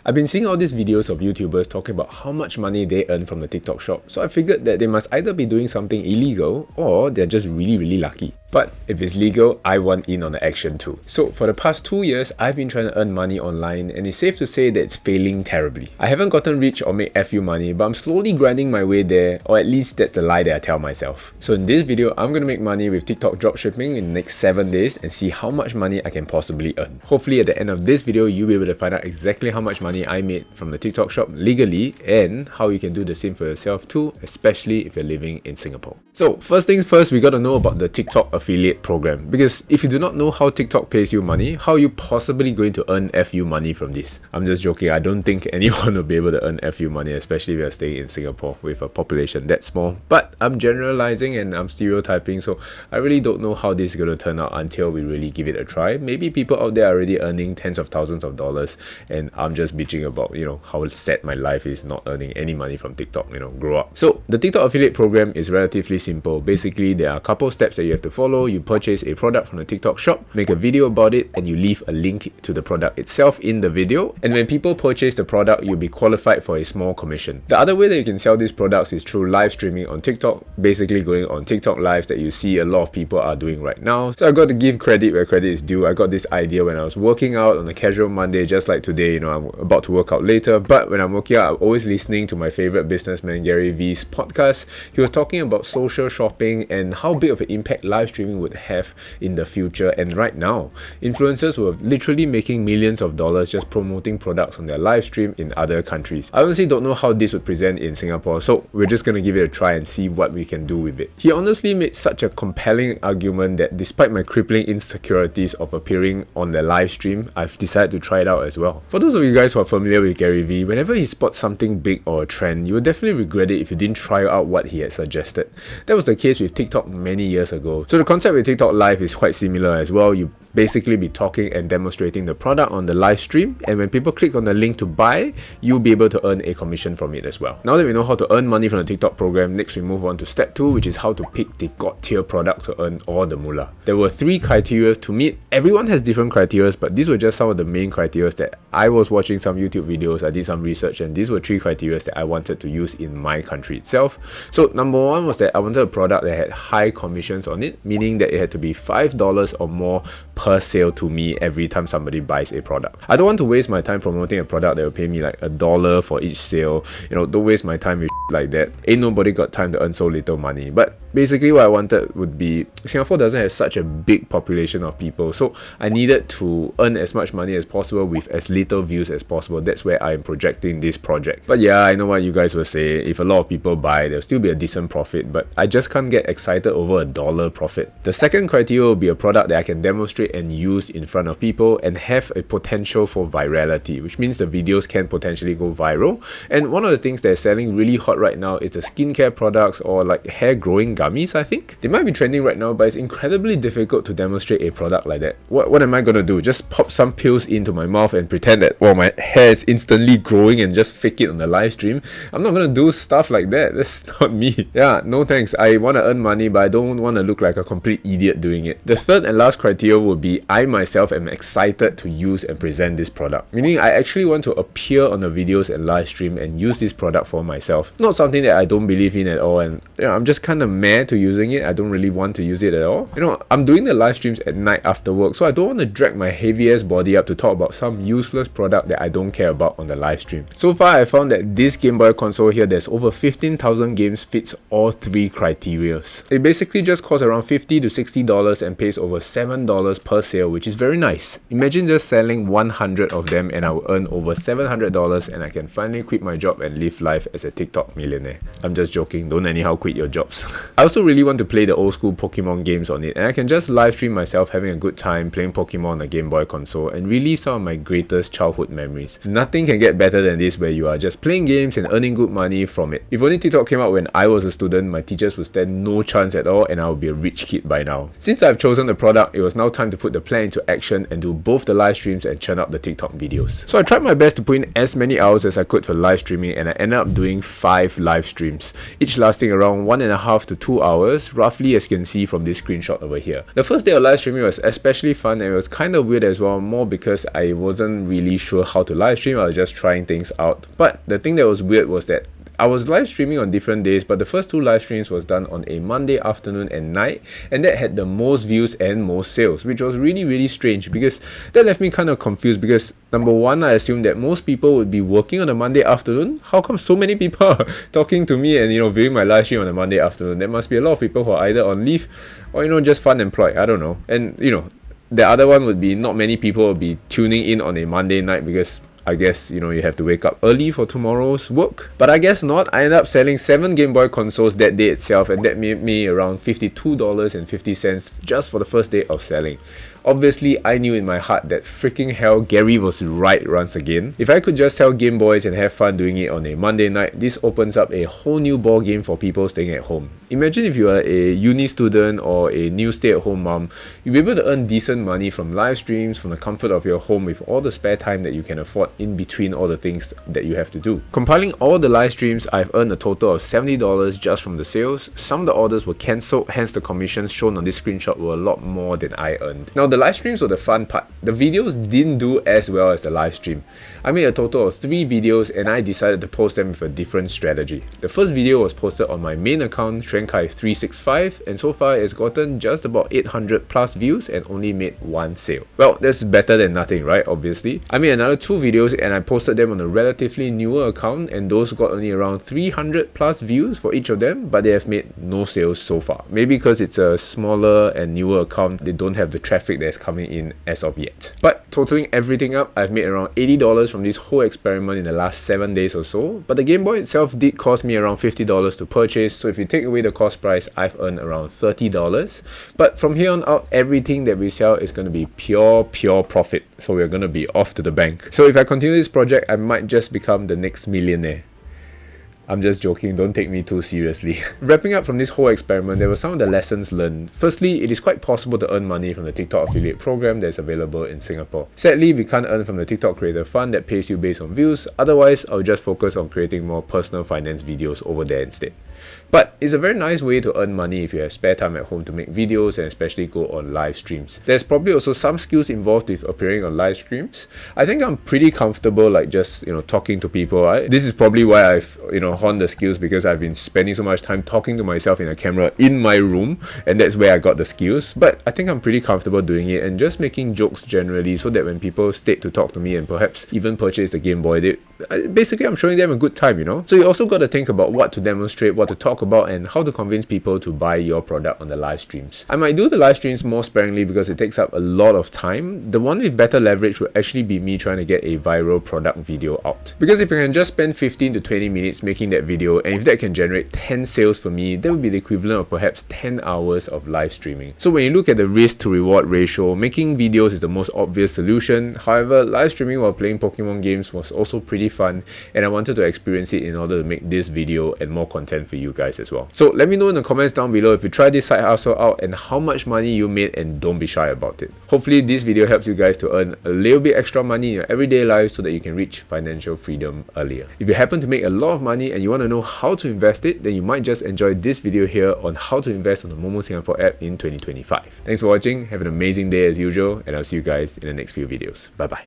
I've been seeing all these videos of YouTubers talking about how much money they earn from the TikTok shop, so I figured that they must either be doing something illegal or they're just really lucky. But if it's legal, I want in on the action too. So for the past 2 years, I've been trying to earn money online, and it's safe to say that it's failing terribly. I haven't gotten rich or made FU money, but I'm slowly grinding my way there, or at least that's the lie that I tell myself. So in this video, I'm gonna make money with TikTok dropshipping in the next 7 days and see how much money I can possibly earn. Hopefully at the end of this video, you'll be able to find out exactly how much money I made from the TikTok shop legally and how you can do the same for yourself too, especially if you're living in Singapore. So first things first, we gotta know about the TikTok affiliate program, because if you do not know how TikTok pays you money, how are you possibly going to earn FU money from this? I'm just joking. I don't think anyone will be able to earn FU money, especially if you're staying in Singapore with a population that small. But I'm generalizing and I'm stereotyping, so I really don't know how this is going to turn out until we really give it a try. Maybe people out there are already earning tens of thousands of dollars and I'm just bitching about, how sad my life is not earning any money from TikTok, grow up. So the TikTok affiliate program is relatively simple. Basically, there are a couple steps that you have to follow. You purchase a product from the TikTok shop, make a video about it, and you leave a link to the product itself in the video. And when people purchase the product, you'll be qualified for a small commission. The other way that you can sell these products is through live streaming on TikTok, basically going on TikTok lives that you see a lot of people are doing right now. So I got to give credit where credit is due. I got this idea when I was working out on a casual Monday, just like today. I'm about to work out later, but when I'm working out, I'm always listening to my favorite businessman Gary Vee's podcast. He was talking about social shopping and how big of an impact live streaming would have in the future. And right now, influencers were literally making millions of dollars just promoting products on their live stream in other countries. I honestly don't know how this would present in Singapore, so we're just gonna give it a try and see what we can do with it. He honestly made such a compelling argument that despite my crippling insecurities of appearing on the live stream, I've decided to try it out as well. For those of you guys who are familiar with Gary Vee, whenever he spots something big or a trend, you will definitely regret it if you didn't try out what he had suggested. That was the case with TikTok many years ago. So the concept with TikTok Live is quite similar as well. You basically be talking and demonstrating the product on the live stream, and when people click on the link to buy, you'll be able to earn a commission from it as well. Now that we know how to earn money from the TikTok program, next we move on to step 2, which is how to pick the god tier product to earn all the moolah. There were 3 criteria to meet. Everyone has different criteria, but these were just some of the main criteria that I was watching some YouTube videos, I did some research, and these were 3 criteria that I wanted to use in my country itself. So number 1 was that I wanted a product that had high commissions on it, meaning that it had to be $5 or more per sale to me every time somebody buys a product. I don't want to waste my time promoting a product that will pay me like $1 for each sale. Don't waste my time with like that. Ain't nobody got time to earn so little money. But basically what I wanted would be, Singapore doesn't have such a big population of people, so I needed to earn as much money as possible with as little views as possible. That's where I'm projecting this project. But yeah, I know what you guys will say. If a lot of people buy, there'll still be a decent profit, but I just can't get excited over $1 profit. The second criteria will be a product that I can demonstrate and use in front of people and have a potential for virality, which means the videos can potentially go viral. And one of the things that's selling really hot right now is the skincare products or like hair growing gummies, I think. They might be trending right now, but it's incredibly difficult to demonstrate a product like that. What am I gonna do? Just pop some pills into my mouth and pretend that, well, my hair is instantly growing and just fake it on the live stream? I'm not gonna do stuff like that. That's not me. Yeah, no thanks. I want to earn money, but I don't want to look like a complete idiot doing it. The third and last criteria would be I myself am excited to use and present this product. Meaning I actually want to appear on the videos and live stream and use this product for myself. Not something that I don't believe in at all, and I'm just kind of mad to using it. I don't really want to use it at all. I'm doing the live streams at night after work, so I don't want to drag my heavy ass body up to talk about some useless product that I don't care about on the live stream. So far I found that this Game Boy console here, there's over 15,000 games, fits all 3 criteria. It basically just costs around $50 to $60 and pays over $7 per sale, which is very nice. Imagine just selling 100 of them and I will earn over $700 and I can finally quit my job and live life as a TikTok millionaire. I'm just joking, don't anyhow quit your jobs. I also really want to play the old school Pokemon games on it, and I can just live stream myself having a good time playing Pokemon on the Game Boy console and relive some of my greatest childhood memories. Nothing can get better than this, where you are just playing games and earning good money from it. If only TikTok came out when I was a student, my teachers would stand no chance at all and I would be a rich kid by now. Since I've chosen the product, it was now time to put the plan into action and do both the live streams and churn out the TikTok videos. So I tried my best to put in as many hours as I could for live streaming, and I ended up doing 5 live streams, each lasting around 1.5 to 2 hours, roughly as you can see from this screenshot over here. The first day of live streaming was especially fun, and it was kind of weird as well, more because I wasn't really sure how to live stream. I was just trying things out. But the thing that was weird was that I was live streaming on different days, but the first 2 live streams was done on a Monday afternoon and night, and that had the most views and most sales, which was really strange, because that left me kind of confused. Because number one, I assumed that most people would be working on a Monday afternoon. How come so many people are talking to me and viewing my live stream on a Monday afternoon? There must be a lot of people who are either on leave or just unemployed. I don't know. And the other one would be not many people will be tuning in on a Monday night, because I guess, you have to wake up early for tomorrow's work. But I guess not. I ended up selling 7 Game Boy consoles that day itself, and that made me around $52.50 just for the first day of selling. Obviously, I knew in my heart that freaking hell, Gary was right once again. If I could just sell Game Boys and have fun doing it on a Monday night, this opens up a whole new ball game for people staying at home. Imagine if you are a uni student or a new stay-at-home mom, you'll be able to earn decent money from live streams from the comfort of your home with all the spare time that you can afford in between all the things that you have to do. Compiling all the live streams, I've earned a total of $70 just from the sales. Some of the orders were cancelled, hence the commissions shown on this screenshot were a lot more than I earned. Now, the live streams were the fun part. The videos didn't do as well as the live stream. I made a total of 3 videos, and I decided to post them with a different strategy. The first video was posted on my main account, Trenkai365, and so far it's gotten just about 800 plus views and only made 1 sale. Well, that's better than nothing, right? Obviously. I made another 2 videos and I posted them on a relatively newer account, and those got only around 300 plus views for each of them, but they have made no sales so far. Maybe because it's a smaller and newer account, they don't have the traffic that's coming in as of yet. But totaling everything up, I've made around $80 from this whole experiment in the last 7 days or so. But the Game Boy itself did cost me around $50 to purchase, so if you take away the cost price, I've earned around $30. But from here on out, everything that we sell is going to be pure profit, so we're going to be off to the bank. So if I continue this project, I might just become the next millionaire. I'm just joking, don't take me too seriously. Wrapping up from this whole experiment, there were some of the lessons learned. Firstly, it is quite possible to earn money from the TikTok affiliate program that is available in Singapore. Sadly, we can't earn from the TikTok Creator Fund that pays you based on views. Otherwise, I'll just focus on creating more personal finance videos over there instead. But it's a very nice way to earn money if you have spare time at home to make videos and especially go on live streams. There's probably also some skills involved with appearing on live streams. I think I'm pretty comfortable like just talking to people. This is probably why I've honed the skills, because I've been spending so much time talking to myself in a camera in my room, and that's where I got the skills. But I think I'm pretty comfortable doing it and just making jokes generally, so that when people stay to talk to me and perhaps even purchase the Game Boy, basically I'm showing them a good time, So you also got to think about what to demonstrate, what to talk about, and how to convince people to buy your product on the live streams. I might do the live streams more sparingly because it takes up a lot of time. The one with better leverage will actually be me trying to get a viral product video out. Because if I can just spend 15 to 20 minutes making that video, and if that can generate 10 sales for me, that would be the equivalent of perhaps 10 hours of live streaming. So when you look at the risk to reward ratio, making videos is the most obvious solution. However, live streaming while playing Pokemon games was also pretty fun, and I wanted to experience it in order to make this video and more content for you guys as well. So let me know in the comments down below if you tried this side hustle out and how much money you made, and don't be shy about it. Hopefully this video helps you guys to earn a little bit extra money in your everyday life so that you can reach financial freedom earlier. If you happen to make a lot of money and you want to know how to invest it, then you might just enjoy this video here on how to invest on the Momo Singapore app in 2025. Thanks for watching, have an amazing day as usual, and I'll see you guys in the next few videos. Bye bye.